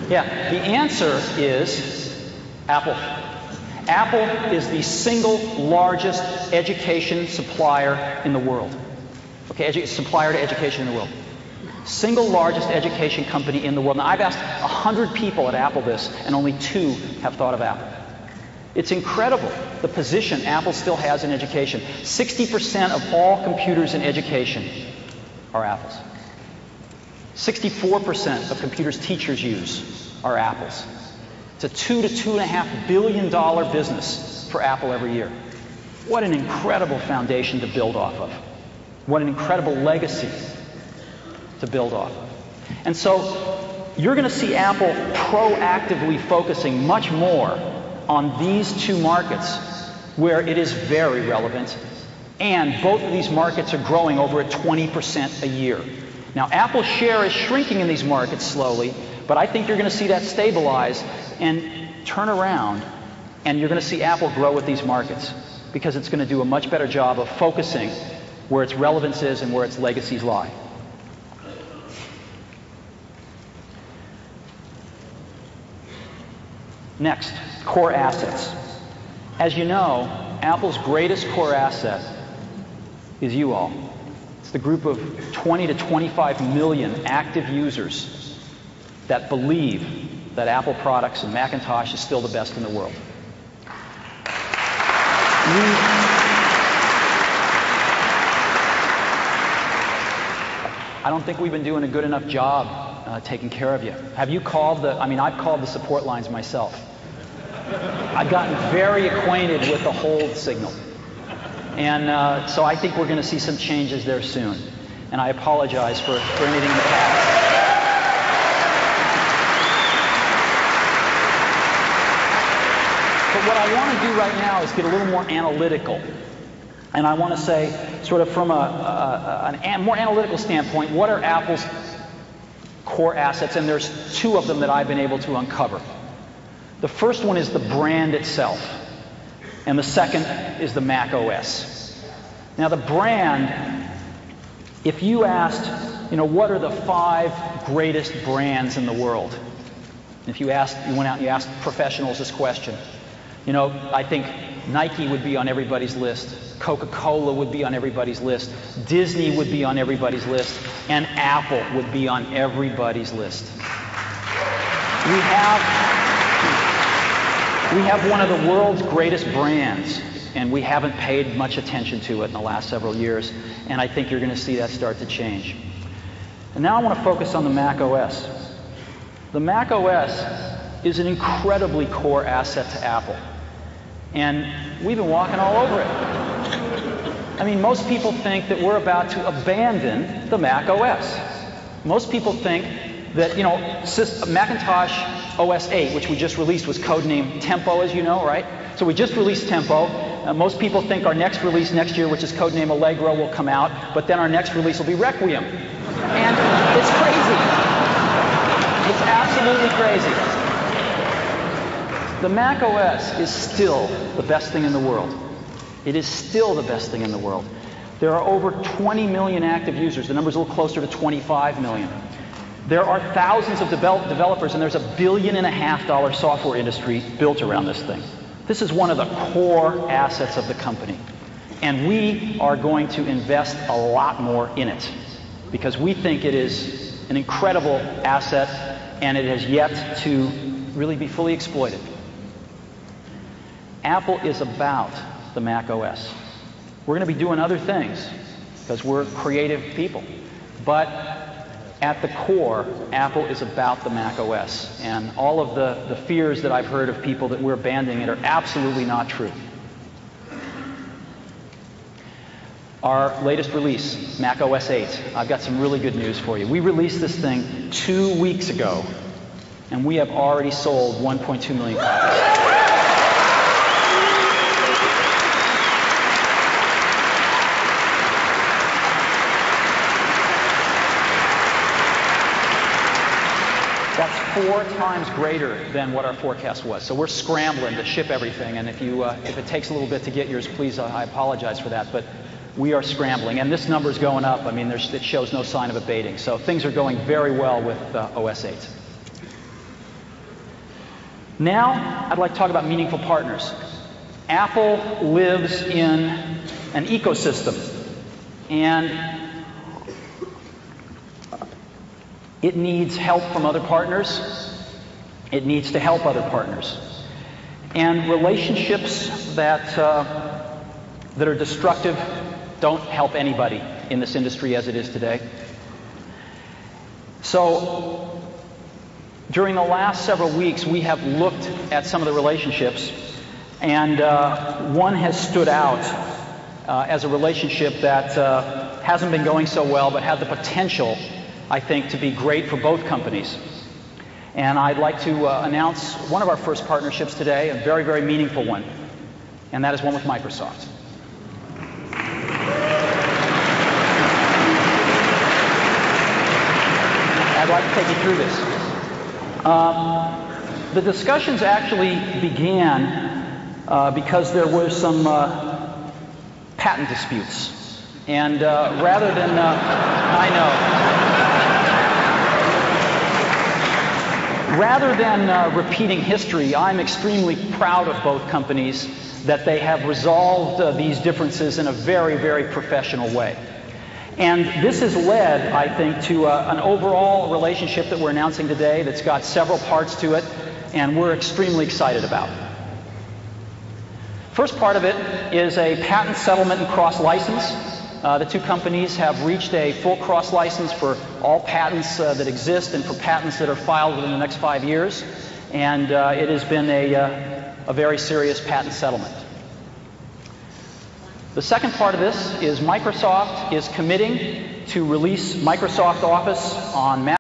Yeah, the answer is Apple. Apple is the single largest education supplier in the world. Okay, supplier to education in the world. Single largest education company in the world. Now, I've asked 100 people at Apple this, and only 2 have thought of Apple. It's incredible the position Apple still has in education. 60% of all computers in education are Apple's. 64% of computers teachers use are Apple's. It's a $2 to $2.5 billion business for Apple every year. What an incredible foundation to build off of. What an incredible legacy to build off of. And so you're going to see Apple proactively focusing much more on these 2 markets where it is very relevant, and both of these markets are growing over at 20% a year. Now, Apple's share is shrinking in these markets slowly, but I think you're going to see that stabilize and turn around, and you're going to see Apple grow with these markets because it's going to do a much better job of focusing where its relevance is and where its legacies lie. Next, core assets. As you know, Apple's greatest core asset is you all. It's the group of 20 to 25 million active users that believe that Apple products and Macintosh is still the best in the world. I don't think we've been doing a good enough job taking care of you. Have you called I've called the support lines myself. I've gotten very acquainted with the hold signal. And so I think we're going to see some changes there soon. And I apologize for anything in the past. But what I want to do right now is get a little more analytical. And I want to say, sort of from a more analytical standpoint, what are Apple's core assets? And there's 2 of them that I've been able to uncover. The first one is the brand itself, and the second is the Mac OS. Now, the brand, if you asked, what are the 5 greatest brands in the world? If you went out and you asked professionals this question, I think Nike would be on everybody's list, Coca-Cola would be on everybody's list, Disney would be on everybody's list, and Apple would be on everybody's list. We have one of the world's greatest brands, and we haven't paid much attention to it in the last several years, and I think you're going to see that start to change. And now I want to focus on the Mac OS. The Mac OS is an incredibly core asset to Apple, and we've been walking all over it. Most people think that we're about to abandon the Mac OS. Most people think that, Macintosh OS 8, which we just released, was codenamed Tempo, as you know, right? So we just released Tempo. Most people think our next release next year, which is codenamed Allegro, will come out, but then our next release will be Requiem. And it's crazy. It's absolutely crazy. The Mac OS is still the best thing in the world. It is still the best thing in the world. There are over 20 million active users. The number's a little closer to 25 million. There are thousands of developers, and there's $1.5 billion software industry built around this thing. This is one of the core assets of the company. And we are going to invest a lot more in it because we think it is an incredible asset, and it has yet to really be fully exploited. Apple is about the Mac OS. We're going to be doing other things because we're creative people. But at the core, Apple is about the Mac OS. And all of the fears that I've heard of people that we're abandoning it are absolutely not true. Our latest release, Mac OS 8, I've got some really good news for you. We released this thing 2 weeks ago, and we have already sold 1.2 million copies. That's 4 times greater than what our forecast was. So we're scrambling to ship everything, and if it takes a little bit to get yours, please, I apologize for that, but we are scrambling. And this number's going up. It shows no sign of abating. So things are going very well with OS 8. Now, I'd like to talk about meaningful partners. Apple lives in an ecosystem, and it needs help from other partners. It needs to help other partners. And relationships that are destructive don't help anybody in this industry as it is today. So, during the last several weeks, we have looked at some of the relationships, and one has stood out as a relationship that hasn't been going so well, but had the potential, I think, to be great for both companies. And I'd like to announce one of our first partnerships today, a very, very meaningful one, and that is one with Microsoft. I'd like to take you through this. The discussions actually began because there were some patent disputes. And rather than, rather than repeating history, I'm extremely proud of both companies that they have resolved these differences in a very, very professional way. And this has led, I think, to an overall relationship that we're announcing today that's got several parts to it, and we're extremely excited about. First part of it is a patent settlement and cross-license. The two companies have reached a full cross-license for all patents that exist and for patents that are filed within the next 5 years, and it has been a very serious patent settlement. The second part of this is Microsoft is committing to release Microsoft Office on Mac.